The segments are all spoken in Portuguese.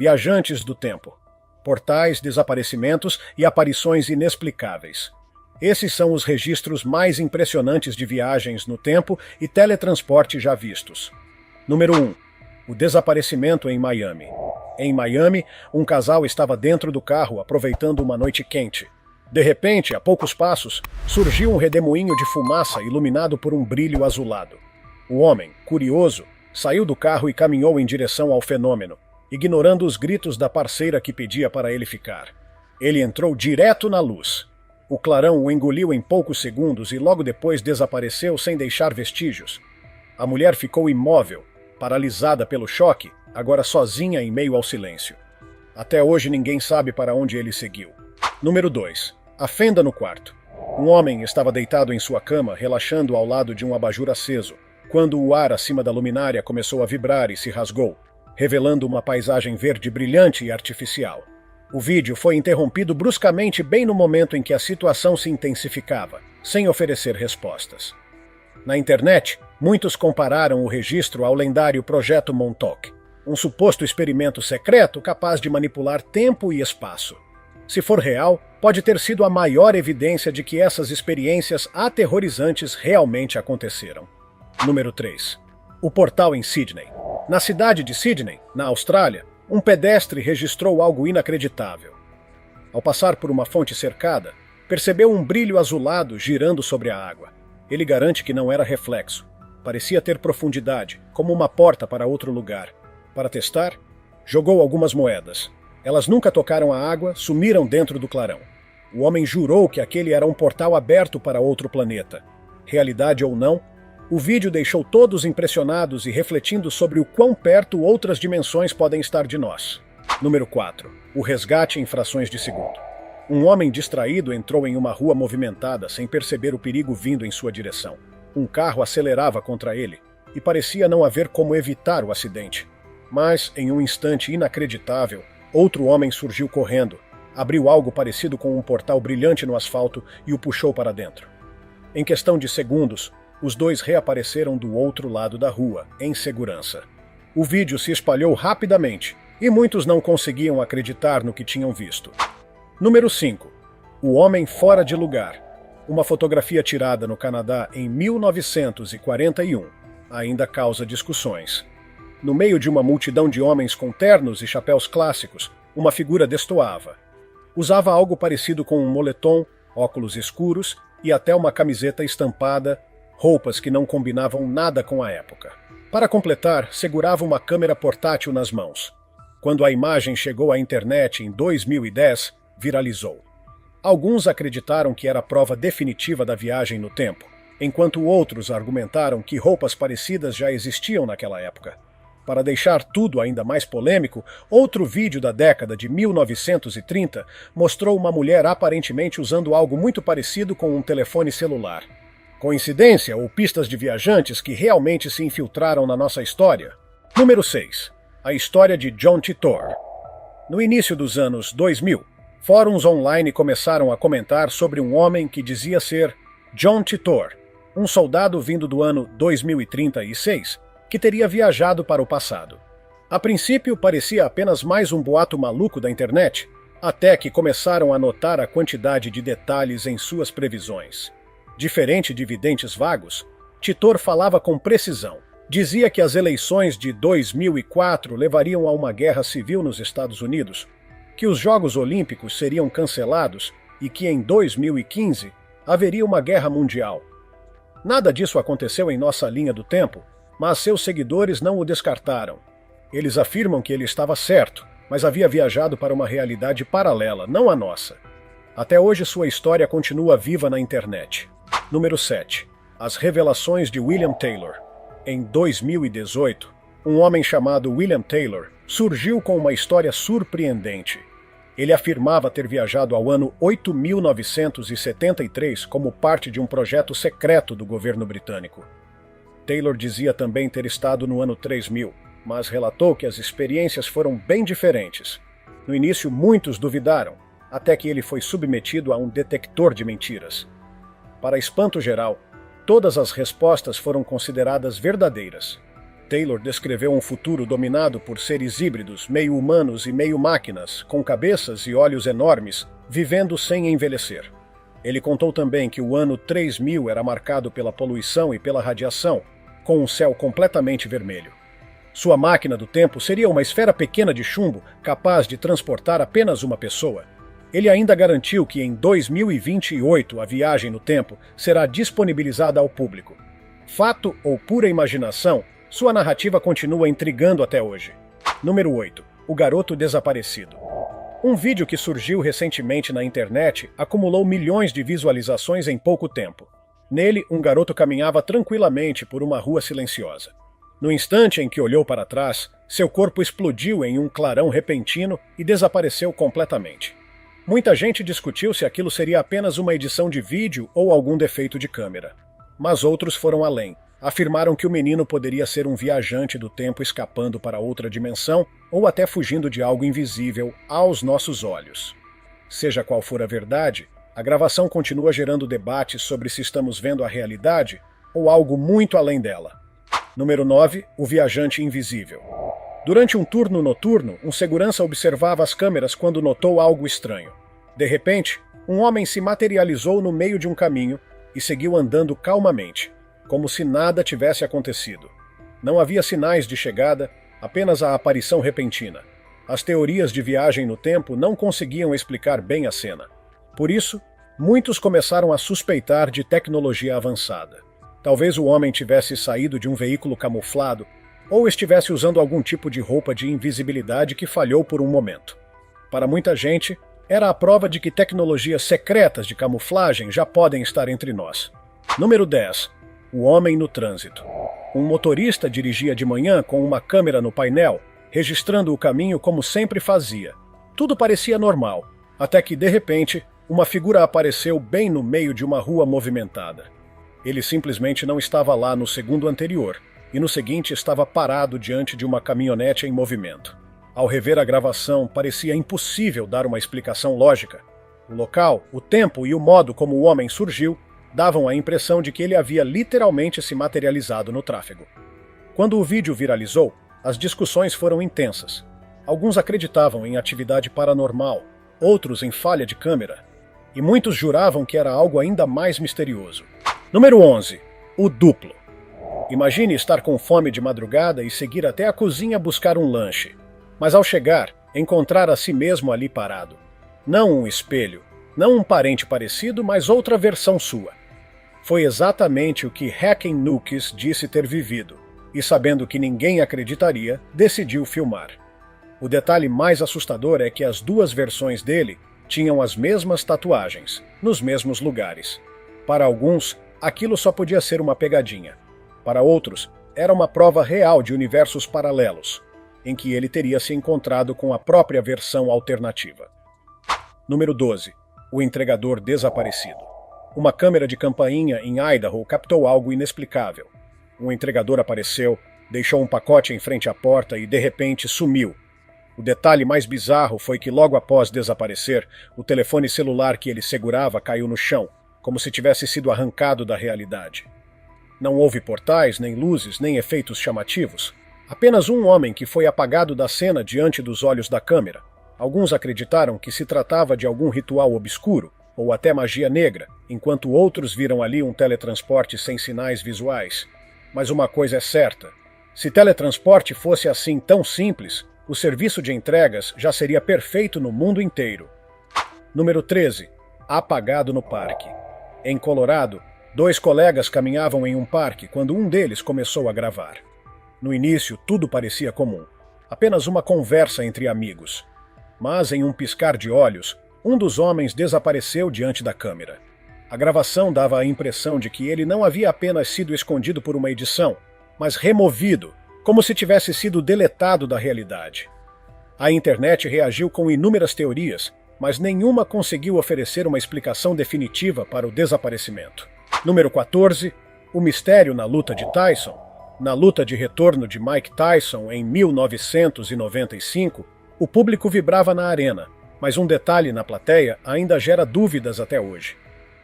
viajantes do tempo, portais, desaparecimentos e aparições inexplicáveis. Esses são os registros mais impressionantes de viagens no tempo e teletransporte já vistos. Número 1. O desaparecimento em Miami. Em Miami, um casal estava dentro do carro aproveitando uma noite quente. De repente, a poucos passos, surgiu um redemoinho de fumaça iluminado por um brilho azulado. O homem, curioso, saiu do carro e caminhou em direção ao fenômeno, ignorando os gritos da parceira que pedia para ele ficar. Ele entrou direto na luz. O clarão o engoliu em poucos segundos e logo depois desapareceu sem deixar vestígios. A mulher ficou imóvel, paralisada pelo choque, agora sozinha em meio ao silêncio. Até hoje ninguém sabe para onde ele seguiu. Número 2. A fenda no quarto. Um homem estava deitado em sua cama, relaxando ao lado de um abajur aceso, quando o ar acima da luminária começou a vibrar e se rasgou, revelando uma paisagem verde brilhante e artificial. O vídeo foi interrompido bruscamente bem no momento em que a situação se intensificava, sem oferecer respostas. Na internet, muitos compararam o registro ao lendário Projeto Montauk, um suposto experimento secreto capaz de manipular tempo e espaço. Se for real, pode ter sido a maior evidência de que essas experiências aterrorizantes realmente aconteceram. Número 3. O portal em Sydney. Na cidade de Sydney, na Austrália, um pedestre registrou algo inacreditável. Ao passar por uma fonte cercada, percebeu um brilho azulado girando sobre a água. Ele garante que não era reflexo. Parecia ter profundidade, como uma porta para outro lugar. Para testar, jogou algumas moedas. Elas nunca tocaram a água, sumiram dentro do clarão. O homem jurou que aquele era um portal aberto para outro planeta. Realidade ou não, o vídeo deixou todos impressionados e refletindo sobre o quão perto outras dimensões podem estar de nós. Número 4. O resgate em frações de segundo. Um homem distraído entrou em uma rua movimentada sem perceber o perigo vindo em sua direção. Um carro acelerava contra ele e parecia não haver como evitar o acidente. Mas, em um instante inacreditável, outro homem surgiu correndo, abriu algo parecido com um portal brilhante no asfalto e o puxou para dentro. Em questão de segundos, os dois reapareceram do outro lado da rua, em segurança. O vídeo se espalhou rapidamente e muitos não conseguiam acreditar no que tinham visto. Número 5. O homem fora de lugar. Uma fotografia tirada no Canadá em 1941 ainda causa discussões. No meio de uma multidão de homens com ternos e chapéus clássicos, uma figura destoava. Usava algo parecido com um moletom, óculos escuros e até uma camiseta estampada, roupas que não combinavam nada com a época. Para completar, segurava uma câmera portátil nas mãos. Quando a imagem chegou à internet em 2010, viralizou. Alguns acreditaram que era a prova definitiva da viagem no tempo, enquanto outros argumentaram que roupas parecidas já existiam naquela época. Para deixar tudo ainda mais polêmico, outro vídeo da década de 1930 mostrou uma mulher aparentemente usando algo muito parecido com um telefone celular. Coincidência ou pistas de viajantes que realmente se infiltraram na nossa história? Número 6. A história de John Titor. No início dos anos 2000, fóruns online começaram a comentar sobre um homem que dizia ser John Titor, um soldado vindo do ano 2036, que teria viajado para o passado. A princípio, parecia apenas mais um boato maluco da internet, até que começaram a notar a quantidade de detalhes em suas previsões. Diferente de videntes vagos, Titor falava com precisão. Dizia que as eleições de 2004 levariam a uma guerra civil nos Estados Unidos, que os Jogos Olímpicos seriam cancelados e que em 2015 haveria uma guerra mundial. Nada disso aconteceu em nossa linha do tempo, mas seus seguidores não o descartaram. Eles afirmam que ele estava certo, mas havia viajado para uma realidade paralela, não a nossa. Até hoje sua história continua viva na internet. Número 7. As revelações de William Taylor. Em 2018, um homem chamado William Taylor surgiu com uma história surpreendente. Ele afirmava ter viajado ao ano 8973 como parte de um projeto secreto do governo britânico. Taylor dizia também ter estado no ano 3000, mas relatou que as experiências foram bem diferentes. No início, muitos duvidaram, até que ele foi submetido a um detector de mentiras. Para espanto geral, todas as respostas foram consideradas verdadeiras. Taylor descreveu um futuro dominado por seres híbridos, meio humanos e meio máquinas, com cabeças e olhos enormes, vivendo sem envelhecer. Ele contou também que o ano 3000 era marcado pela poluição e pela radiação, com um céu completamente vermelho. Sua máquina do tempo seria uma esfera pequena de chumbo capaz de transportar apenas uma pessoa. Ele ainda garantiu que em 2028 a viagem no tempo será disponibilizada ao público. Fato ou pura imaginação, sua narrativa continua intrigando até hoje. Número 8. O garoto desaparecido. Um vídeo que surgiu recentemente na internet acumulou milhões de visualizações em pouco tempo. Nele, um garoto caminhava tranquilamente por uma rua silenciosa. No instante em que olhou para trás, seu corpo explodiu em um clarão repentino e desapareceu completamente. Muita gente discutiu se aquilo seria apenas uma edição de vídeo ou algum defeito de câmera. Mas outros foram além. Afirmaram que o menino poderia ser um viajante do tempo escapando para outra dimensão ou até fugindo de algo invisível aos nossos olhos. Seja qual for a verdade, a gravação continua gerando debates sobre se estamos vendo a realidade ou algo muito além dela. Número 9. O viajante invisível. Durante um turno noturno, um segurança observava as câmeras quando notou algo estranho. De repente, um homem se materializou no meio de um caminho e seguiu andando calmamente, como se nada tivesse acontecido. Não havia sinais de chegada, apenas a aparição repentina. As teorias de viagem no tempo não conseguiam explicar bem a cena. Por isso, muitos começaram a suspeitar de tecnologia avançada. Talvez o homem tivesse saído de um veículo camuflado ou estivesse usando algum tipo de roupa de invisibilidade que falhou por um momento. Para muita gente, era a prova de que tecnologias secretas de camuflagem já podem estar entre nós. Número 10. O homem no trânsito. Um motorista dirigia de manhã com uma câmera no painel, registrando o caminho como sempre fazia. Tudo parecia normal, até que, de repente, uma figura apareceu bem no meio de uma rua movimentada. Ele simplesmente não estava lá no segundo anterior, e no seguinte estava parado diante de uma caminhonete em movimento. Ao rever a gravação, parecia impossível dar uma explicação lógica. O local, o tempo e o modo como o homem surgiu davam a impressão de que ele havia literalmente se materializado no tráfego. Quando o vídeo viralizou, as discussões foram intensas. Alguns acreditavam em atividade paranormal, outros em falha de câmera, e muitos juravam que era algo ainda mais misterioso. Número 11. O duplo. Imagine estar com fome de madrugada e seguir até a cozinha buscar um lanche. Mas ao chegar, encontrar a si mesmo ali parado. Não um espelho, não um parente parecido, mas outra versão sua. Foi exatamente o que Hacken Nukes disse ter vivido, e sabendo que ninguém acreditaria, decidiu filmar. O detalhe mais assustador é que as duas versões dele tinham as mesmas tatuagens, nos mesmos lugares. Para alguns, aquilo só podia ser uma pegadinha. Para outros, era uma prova real de universos paralelos, em que ele teria se encontrado com a própria versão alternativa. Número 12. O entregador desaparecido. Uma câmera de campainha em Idaho captou algo inexplicável. Um entregador apareceu, deixou um pacote em frente à porta e, de repente, sumiu. O detalhe mais bizarro foi que, logo após desaparecer, o telefone celular que ele segurava caiu no chão, como se tivesse sido arrancado da realidade. Não houve portais, nem luzes, nem efeitos chamativos. Apenas um homem que foi apagado da cena diante dos olhos da câmera. Alguns acreditaram que se tratava de algum ritual obscuro, ou até magia negra, enquanto outros viram ali um teletransporte sem sinais visuais. Mas uma coisa é certa: se teletransporte fosse assim tão simples, o serviço de entregas já seria perfeito no mundo inteiro. Número 13. Apagado no parque. Em Colorado, 2 colegas caminhavam em um parque quando um deles começou a gravar. No início, tudo parecia comum. Apenas uma conversa entre amigos. Mas, em um piscar de olhos, um dos homens desapareceu diante da câmera. A gravação dava a impressão de que ele não havia apenas sido escondido por uma edição, mas removido, como se tivesse sido deletado da realidade. A internet reagiu com inúmeras teorias, mas nenhuma conseguiu oferecer uma explicação definitiva para o desaparecimento. Número 14. O mistério na luta de Tyson. Na luta de retorno de Mike Tyson em 1995, o público vibrava na arena, mas um detalhe na plateia ainda gera dúvidas até hoje.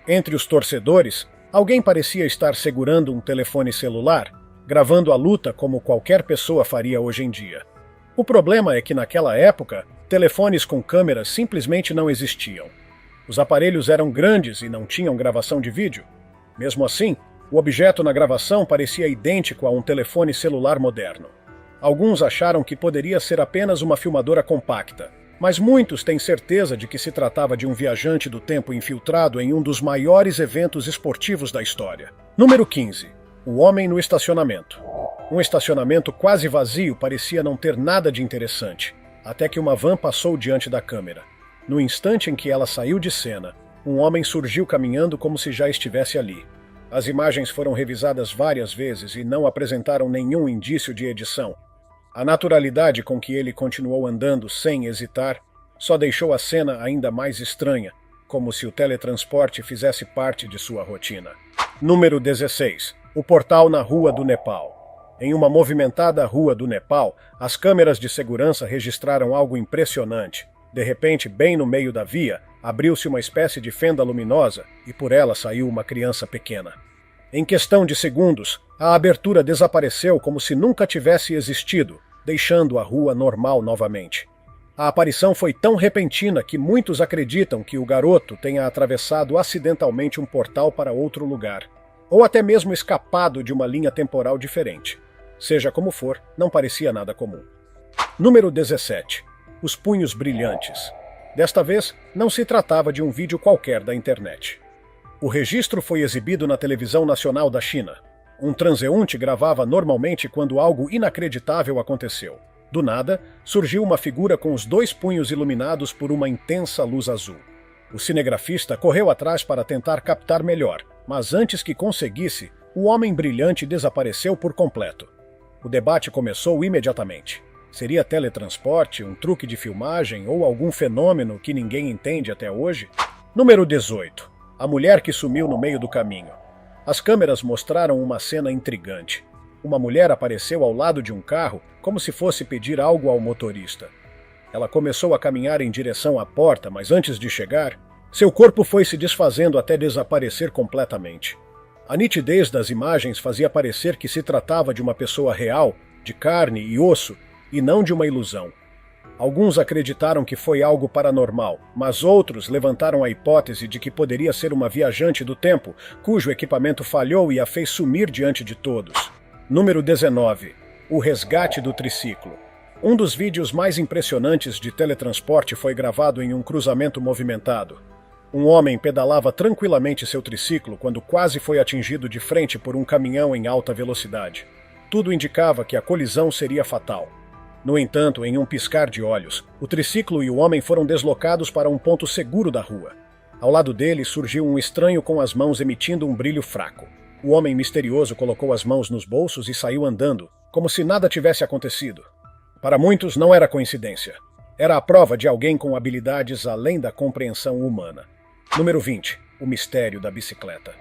Entre os torcedores, alguém parecia estar segurando um telefone celular, gravando a luta como qualquer pessoa faria hoje em dia. O problema é que naquela época, telefones com câmeras simplesmente não existiam. Os aparelhos eram grandes e não tinham gravação de vídeo. Mesmo assim, o objeto na gravação parecia idêntico a um telefone celular moderno. Alguns acharam que poderia ser apenas uma filmadora compacta, mas muitos têm certeza de que se tratava de um viajante do tempo infiltrado em um dos maiores eventos esportivos da história. Número 15. O homem no estacionamento. Um estacionamento quase vazio parecia não ter nada de interessante, até que uma van passou diante da câmera. No instante em que ela saiu de cena, um homem surgiu caminhando como se já estivesse ali. As imagens foram revisadas várias vezes e não apresentaram nenhum indício de edição. A naturalidade com que ele continuou andando sem hesitar só deixou a cena ainda mais estranha, como se o teletransporte fizesse parte de sua rotina. Número 16. O portal na Rua do Nepal. Em uma movimentada rua do Nepal, as câmeras de segurança registraram algo impressionante. De repente, bem no meio da via, abriu-se uma espécie de fenda luminosa e por ela saiu uma criança pequena. Em questão de segundos, a abertura desapareceu como se nunca tivesse existido, deixando a rua normal novamente. A aparição foi tão repentina que muitos acreditam que o garoto tenha atravessado acidentalmente um portal para outro lugar, ou até mesmo escapado de uma linha temporal diferente. Seja como for, não parecia nada comum. Número 17. Os punhos brilhantes. Desta vez, não se tratava de um vídeo qualquer da internet. O registro foi exibido na televisão nacional da China. Um transeunte gravava normalmente quando algo inacreditável aconteceu. Do nada, surgiu uma figura com os dois punhos iluminados por uma intensa luz azul. O cinegrafista correu atrás para tentar captar melhor, mas antes que conseguisse, o homem brilhante desapareceu por completo. O debate começou imediatamente. Seria teletransporte, um truque de filmagem ou algum fenômeno que ninguém entende até hoje? Número 18. A mulher que sumiu no meio do caminho. As câmeras mostraram uma cena intrigante. Uma mulher apareceu ao lado de um carro como se fosse pedir algo ao motorista. Ela começou a caminhar em direção à porta, mas antes de chegar, seu corpo foi se desfazendo até desaparecer completamente. A nitidez das imagens fazia parecer que se tratava de uma pessoa real, de carne e osso, e não de uma ilusão. Alguns acreditaram que foi algo paranormal, mas outros levantaram a hipótese de que poderia ser uma viajante do tempo, cujo equipamento falhou e a fez sumir diante de todos. Número 19. O resgate do triciclo. Um dos vídeos mais impressionantes de teletransporte foi gravado em um cruzamento movimentado. Um homem pedalava tranquilamente seu triciclo quando quase foi atingido de frente por um caminhão em alta velocidade. Tudo indicava que a colisão seria fatal. No entanto, em um piscar de olhos, o triciclo e o homem foram deslocados para um ponto seguro da rua. Ao lado dele surgiu um estranho com as mãos emitindo um brilho fraco. O homem misterioso colocou as mãos nos bolsos e saiu andando, como se nada tivesse acontecido. Para muitos não era coincidência. Era a prova de alguém com habilidades além da compreensão humana. Número 20. O mistério da bicicleta.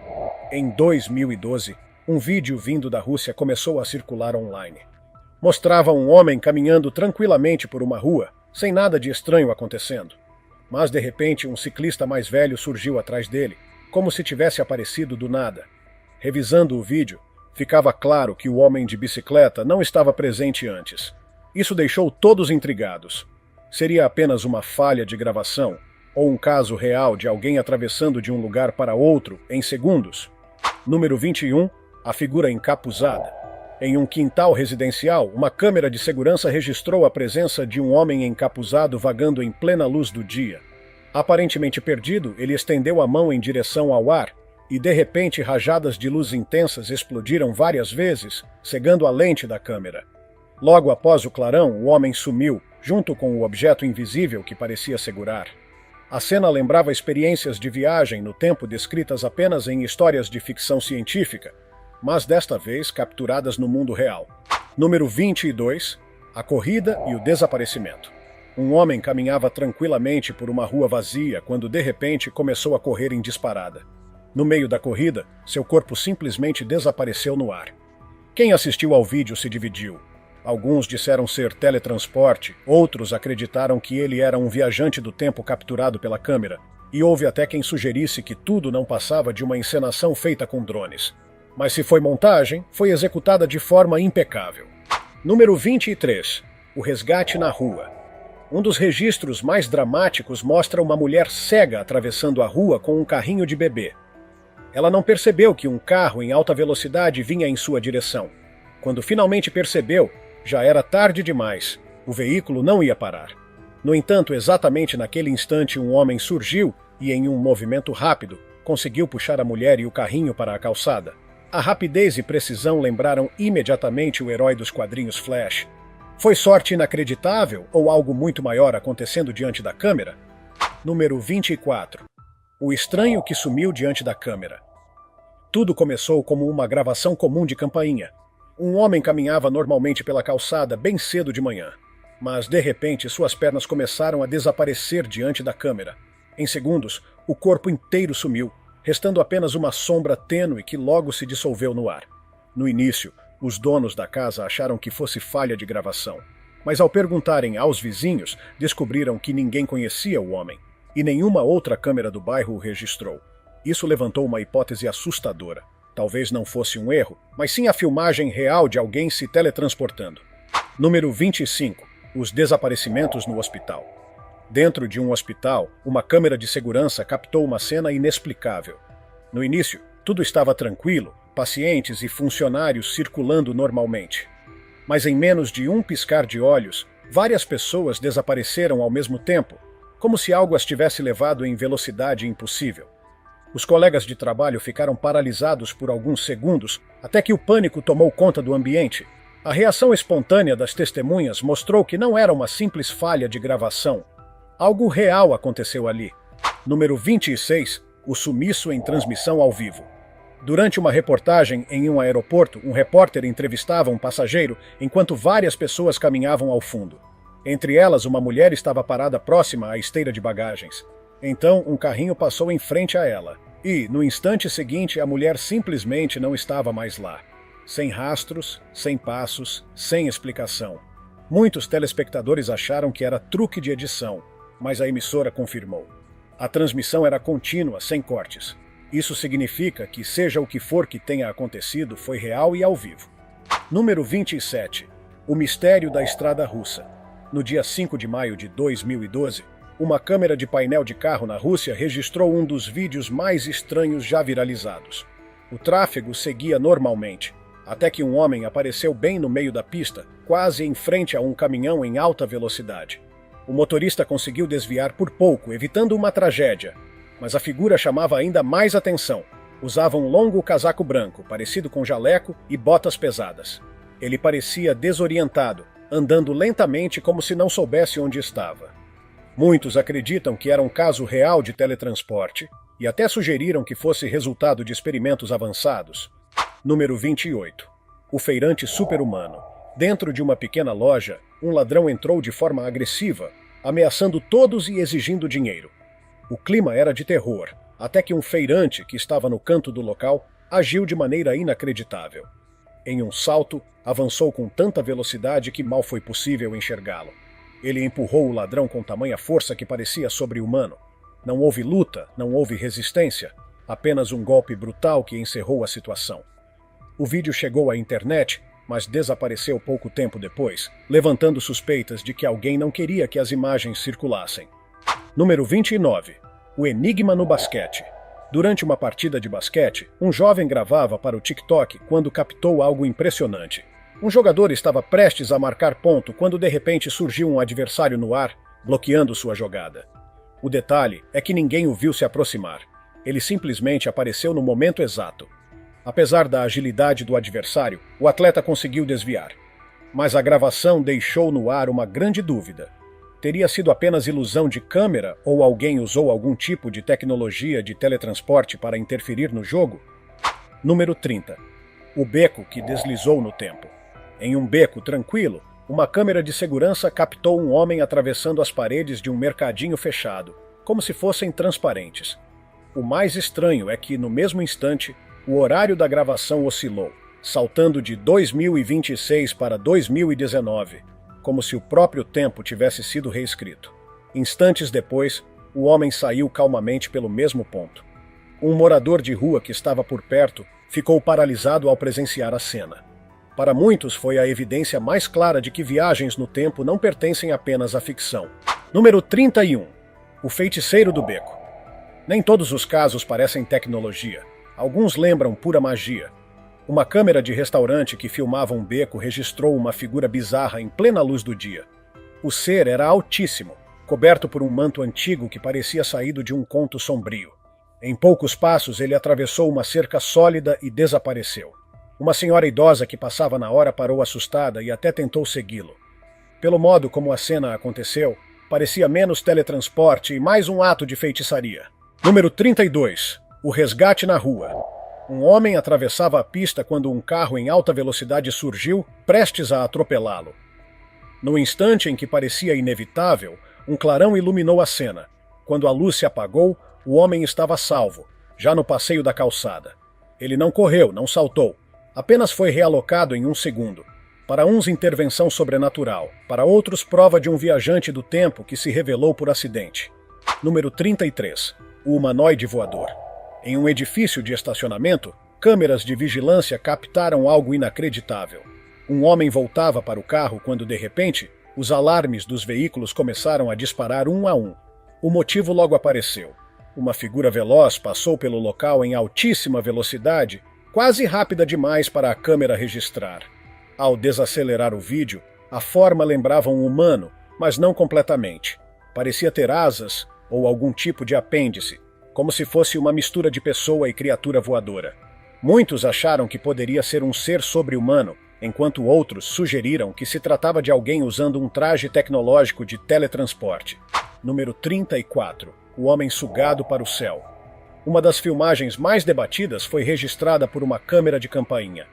Em 2012, um vídeo vindo da Rússia começou a circular online. Mostrava um homem caminhando tranquilamente por uma rua, sem nada de estranho acontecendo. Mas, de repente, um ciclista mais velho surgiu atrás dele, como se tivesse aparecido do nada. Revisando o vídeo, ficava claro que o homem de bicicleta não estava presente antes. Isso deixou todos intrigados. Seria apenas uma falha de gravação, ou um caso real de alguém atravessando de um lugar para outro em segundos? Número 21. A figura encapuzada. Em um quintal residencial, uma câmera de segurança registrou a presença de um homem encapuzado vagando em plena luz do dia. Aparentemente perdido, ele estendeu a mão em direção ao ar e, de repente, rajadas de luz intensas explodiram várias vezes, cegando a lente da câmera. Logo após o clarão, o homem sumiu, junto com o objeto invisível que parecia segurar. A cena lembrava experiências de viagem no tempo descritas apenas em histórias de ficção científica, mas desta vez capturadas no mundo real. Número 22. A corrida e o desaparecimento. Um homem caminhava tranquilamente por uma rua vazia quando de repente começou a correr em disparada. No meio da corrida, seu corpo simplesmente desapareceu no ar. Quem assistiu ao vídeo se dividiu. Alguns disseram ser teletransporte, outros acreditaram que ele era um viajante do tempo capturado pela câmera, e houve até quem sugerisse que tudo não passava de uma encenação feita com drones. Mas se foi montagem, foi executada de forma impecável. Número 23. O resgate na rua. Um dos registros mais dramáticos mostra uma mulher cega atravessando a rua com um carrinho de bebê. Ela não percebeu que um carro em alta velocidade vinha em sua direção. Quando finalmente percebeu, já era tarde demais. O veículo não ia parar. No entanto, exatamente naquele instante, um homem surgiu e, em um movimento rápido, conseguiu puxar a mulher e o carrinho para a calçada. A rapidez e precisão lembraram imediatamente o herói dos quadrinhos Flash. Foi sorte inacreditável ou algo muito maior acontecendo diante da câmera? Número 24. O estranho que sumiu diante da câmera. Tudo começou como uma gravação comum de campainha. Um homem caminhava normalmente pela calçada bem cedo de manhã. Mas, de repente, suas pernas começaram a desaparecer diante da câmera. Em segundos, o corpo inteiro sumiu, restando apenas uma sombra tênue que logo se dissolveu no ar. No início, os donos da casa acharam que fosse falha de gravação. Mas ao perguntarem aos vizinhos, descobriram que ninguém conhecia o homem, e nenhuma outra câmera do bairro o registrou. Isso levantou uma hipótese assustadora. Talvez não fosse um erro, mas sim a filmagem real de alguém se teletransportando. Número 25. Os desaparecimentos no hospital. Dentro de um hospital, uma câmera de segurança captou uma cena inexplicável. No início, tudo estava tranquilo, pacientes e funcionários circulando normalmente. Mas em menos de um piscar de olhos, várias pessoas desapareceram ao mesmo tempo, como se algo as tivesse levado em velocidade impossível. Os colegas de trabalho ficaram paralisados por alguns segundos, até que o pânico tomou conta do ambiente. A reação espontânea das testemunhas mostrou que não era uma simples falha de gravação. Algo real aconteceu ali. Número 26. O sumiço em transmissão ao vivo. Durante uma reportagem em um aeroporto, um repórter entrevistava um passageiro enquanto várias pessoas caminhavam ao fundo. Entre elas, uma mulher estava parada próxima à esteira de bagagens. Então, um carrinho passou em frente a ela. E, no instante seguinte, a mulher simplesmente não estava mais lá. Sem rastros, sem passos, sem explicação. Muitos telespectadores acharam que era truque de edição, mas a emissora confirmou. A transmissão era contínua, sem cortes. Isso significa que, seja o que for que tenha acontecido, foi real e ao vivo. Número 27. O mistério da estrada russa. No dia 5 de maio de 2012, uma câmera de painel de carro na Rússia registrou um dos vídeos mais estranhos já viralizados. O tráfego seguia normalmente, até que um homem apareceu bem no meio da pista, quase em frente a um caminhão em alta velocidade. O motorista conseguiu desviar por pouco, evitando uma tragédia, mas a figura chamava ainda mais atenção. Usava um longo casaco branco, parecido com jaleco, e botas pesadas. Ele parecia desorientado, andando lentamente como se não soubesse onde estava. Muitos acreditam que era um caso real de teletransporte e até sugeriram que fosse resultado de experimentos avançados. Número 28. O feirante super-humano. Dentro de uma pequena loja, um ladrão entrou de forma agressiva, ameaçando todos e exigindo dinheiro. O clima era de terror, até que um feirante que estava no canto do local agiu de maneira inacreditável. Em um salto, avançou com tanta velocidade que mal foi possível enxergá-lo. Ele empurrou o ladrão com tamanha força que parecia sobre-humano. Não houve luta, não houve resistência, apenas um golpe brutal que encerrou a situação. O vídeo chegou à internet, mas desapareceu pouco tempo depois, levantando suspeitas de que alguém não queria que as imagens circulassem. Número 29. O enigma no basquete. Durante uma partida de basquete, um jovem gravava para o TikTok quando captou algo impressionante. Um jogador estava prestes a marcar ponto quando de repente surgiu um adversário no ar, bloqueando sua jogada. O detalhe é que ninguém o viu se aproximar. Ele simplesmente apareceu no momento exato. Apesar da agilidade do adversário, o atleta conseguiu desviar. Mas a gravação deixou no ar uma grande dúvida. Teria sido apenas ilusão de câmera ou alguém usou algum tipo de tecnologia de teletransporte para interferir no jogo? Número 30. O beco que deslizou no tempo. Em um beco tranquilo, uma câmera de segurança captou um homem atravessando as paredes de um mercadinho fechado, como se fossem transparentes. O mais estranho é que, no mesmo instante, o horário da gravação oscilou, saltando de 2026 para 2019, como se o próprio tempo tivesse sido reescrito. Instantes depois, o homem saiu calmamente pelo mesmo ponto. Um morador de rua que estava por perto ficou paralisado ao presenciar a cena. Para muitos, foi a evidência mais clara de que viagens no tempo não pertencem apenas à ficção. Número 31. O feiticeiro do beco. Nem todos os casos parecem tecnologia. Alguns lembram pura magia. Uma câmera de restaurante que filmava um beco registrou uma figura bizarra em plena luz do dia. O ser era altíssimo, coberto por um manto antigo que parecia saído de um conto sombrio. Em poucos passos, ele atravessou uma cerca sólida e desapareceu. Uma senhora idosa que passava na hora parou assustada e até tentou segui-lo. Pelo modo como a cena aconteceu, parecia menos teletransporte e mais um ato de feitiçaria. Número 32. O resgate na rua. Um homem atravessava a pista quando um carro em alta velocidade surgiu, prestes a atropelá-lo. No instante em que parecia inevitável, um clarão iluminou a cena. Quando a luz se apagou, o homem estava salvo, já no passeio da calçada. Ele não correu, não saltou. Apenas foi realocado em um segundo. Para uns, intervenção sobrenatural. Para outros, prova de um viajante do tempo que se revelou por acidente. Número 33. O humanoide voador. Em um edifício de estacionamento, câmeras de vigilância captaram algo inacreditável. Um homem voltava para o carro quando, de repente, os alarmes dos veículos começaram a disparar um a um. O motivo logo apareceu. Uma figura veloz passou pelo local em altíssima velocidade, quase rápida demais para a câmera registrar. Ao desacelerar o vídeo, a forma lembrava um humano, mas não completamente. Parecia ter asas ou algum tipo de apêndice, como se fosse uma mistura de pessoa e criatura voadora. Muitos acharam que poderia ser um ser sobre-humano, enquanto outros sugeriram que se tratava de alguém usando um traje tecnológico de teletransporte. Número 34. O homem sugado para o céu. Uma das filmagens mais debatidas foi registrada por uma câmera de campainha.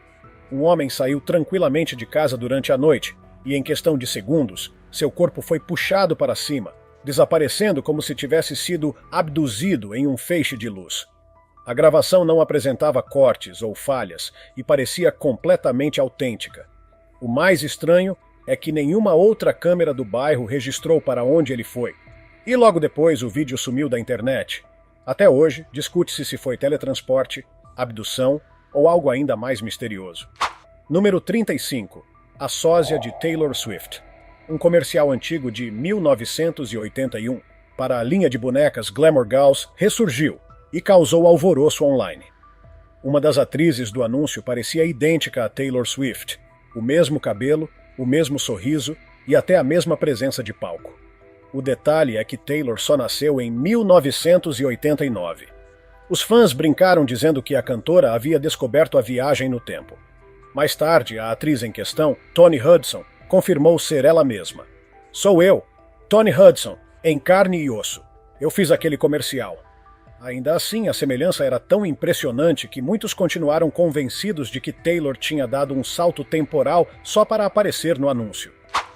Um homem saiu tranquilamente de casa durante a noite e, em questão de segundos, seu corpo foi puxado para cima, desaparecendo como se tivesse sido abduzido em um feixe de luz. A gravação não apresentava cortes ou falhas e parecia completamente autêntica. O mais estranho é que nenhuma outra câmera do bairro registrou para onde ele foi. E logo depois o vídeo sumiu da internet. Até hoje, discute-se se foi teletransporte, abdução ou algo ainda mais misterioso. Número 35. A sósia de Taylor Swift. Um comercial antigo de 1981 para a linha de bonecas Glamour Dolls ressurgiu e causou alvoroço online. Uma das atrizes do anúncio parecia idêntica a Taylor Swift, o mesmo cabelo, o mesmo sorriso e até a mesma presença de palco. O detalhe é que Taylor só nasceu em 1989. Os fãs brincaram dizendo que a cantora havia descoberto a viagem no tempo. Mais tarde, a atriz em questão, Toni Hudson, confirmou ser ela mesma. Sou eu, Toni Hudson, em carne e osso. Eu fiz aquele comercial. Ainda assim, a semelhança era tão impressionante que muitos continuaram convencidos de que Taylor tinha dado um salto temporal só para aparecer no anúncio.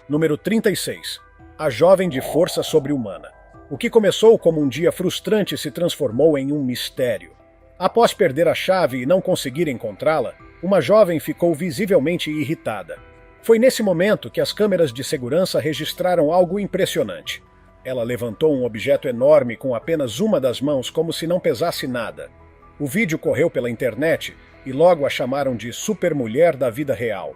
Número 36. A jovem de força sobre-humana. O que começou como um dia frustrante se transformou em um mistério. Após perder a chave e não conseguir encontrá-la, uma jovem ficou visivelmente irritada. Foi nesse momento que as câmeras de segurança registraram algo impressionante. Ela levantou um objeto enorme com apenas uma das mãos como se não pesasse nada. O vídeo correu pela internet e logo a chamaram de supermulher da vida real.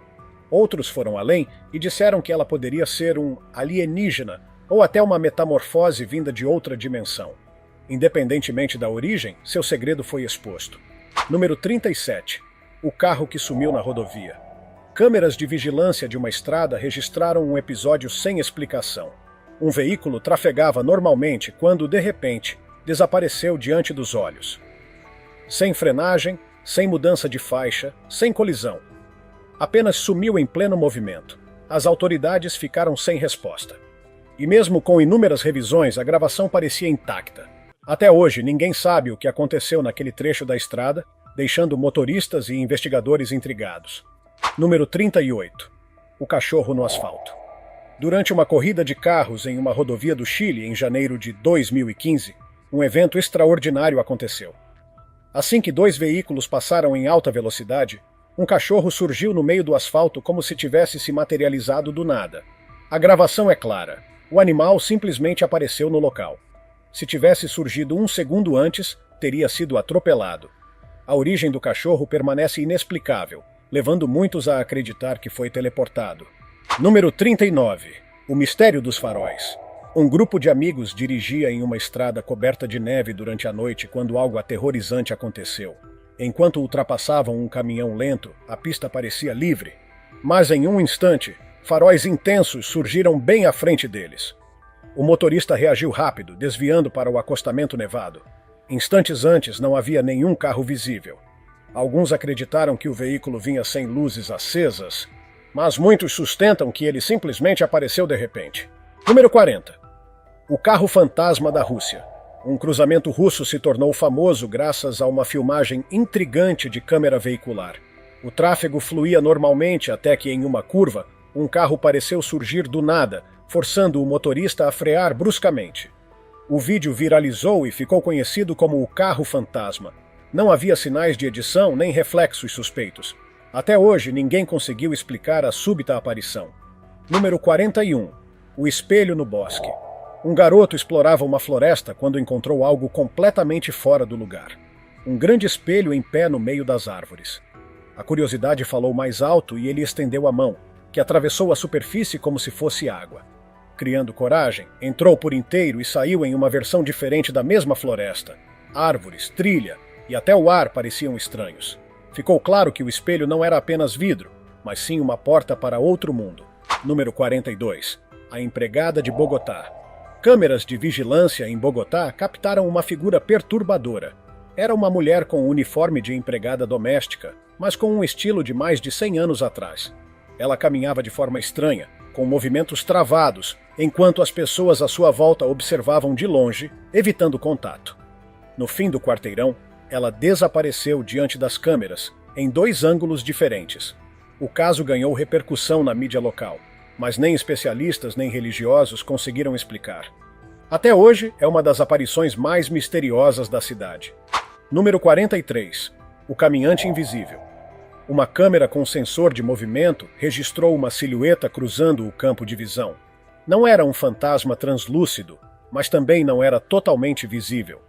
Outros foram além e disseram que ela poderia ser um alienígena ou até uma metamorfose vinda de outra dimensão. Independentemente da origem, seu segredo foi exposto. Número 37. O carro que sumiu na rodovia. Câmeras de vigilância de uma estrada registraram um episódio sem explicação. Um veículo trafegava normalmente quando, de repente, desapareceu diante dos olhos. Sem frenagem, sem mudança de faixa, sem colisão. Apenas sumiu em pleno movimento. As autoridades ficaram sem resposta. E mesmo com inúmeras revisões, a gravação parecia intacta. Até hoje, ninguém sabe o que aconteceu naquele trecho da estrada, deixando motoristas e investigadores intrigados. Número 38. O cachorro no asfalto. Durante uma corrida de carros em uma rodovia do Chile em janeiro de 2015, um evento extraordinário aconteceu. Assim que dois veículos passaram em alta velocidade, um cachorro surgiu no meio do asfalto como se tivesse se materializado do nada. A gravação é clara. O animal simplesmente apareceu no local. Se tivesse surgido um segundo antes, teria sido atropelado. A origem do cachorro permanece inexplicável, levando muitos a acreditar que foi teleportado. Número 39. O mistério dos faróis. Um grupo de amigos dirigia em uma estrada coberta de neve durante a noite quando algo aterrorizante aconteceu. Enquanto ultrapassavam um caminhão lento, a pista parecia livre. Mas em um instante, faróis intensos surgiram bem à frente deles. O motorista reagiu rápido, desviando para o acostamento nevado. Instantes antes não havia nenhum carro visível. Alguns acreditaram que o veículo vinha sem luzes acesas, mas muitos sustentam que ele simplesmente apareceu de repente. Número 40. O carro fantasma da Rússia. Um cruzamento russo se tornou famoso graças a uma filmagem intrigante de câmera veicular. O tráfego fluía normalmente até que, em uma curva, um carro pareceu surgir do nada, forçando o motorista a frear bruscamente. O vídeo viralizou e ficou conhecido como o carro fantasma. Não havia sinais de edição nem reflexos suspeitos. Até hoje, ninguém conseguiu explicar a súbita aparição. Número 41. O espelho no bosque. Um garoto explorava uma floresta quando encontrou algo completamente fora do lugar. Um grande espelho em pé no meio das árvores. A curiosidade falou mais alto e ele estendeu a mão, que atravessou a superfície como se fosse água. Criando coragem, entrou por inteiro e saiu em uma versão diferente da mesma floresta. Árvores, trilha e até o ar pareciam estranhos. Ficou claro que o espelho não era apenas vidro, mas sim uma porta para outro mundo. Número 42. A empregada de Bogotá. Câmeras de vigilância em Bogotá captaram uma figura perturbadora. Era uma mulher com um uniforme de empregada doméstica, mas com um estilo de mais de 100 anos atrás. Ela caminhava de forma estranha, com movimentos travados, enquanto as pessoas à sua volta observavam de longe, evitando contato. No fim do quarteirão, ela desapareceu diante das câmeras, em 2 ângulos diferentes. O caso ganhou repercussão na mídia local, mas nem especialistas nem religiosos conseguiram explicar. Até hoje, é uma das aparições mais misteriosas da cidade. Número 43. O caminhante invisível. Uma câmera com sensor de movimento registrou uma silhueta cruzando o campo de visão. Não era um fantasma translúcido, mas também não era totalmente visível.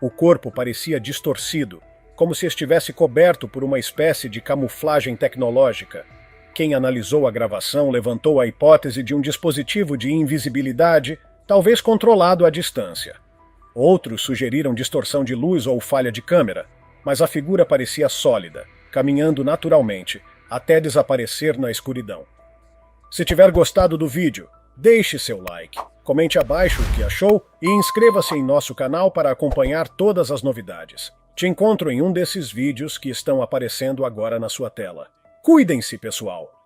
O corpo parecia distorcido, como se estivesse coberto por uma espécie de camuflagem tecnológica. Quem analisou a gravação levantou a hipótese de um dispositivo de invisibilidade, talvez controlado à distância. Outros sugeriram distorção de luz ou falha de câmera, mas a figura parecia sólida, caminhando naturalmente, até desaparecer na escuridão. Se tiver gostado do vídeo, deixe seu like, comente abaixo o que achou e inscreva-se em nosso canal para acompanhar todas as novidades. Te encontro em um desses vídeos que estão aparecendo agora na sua tela. Cuidem-se, pessoal!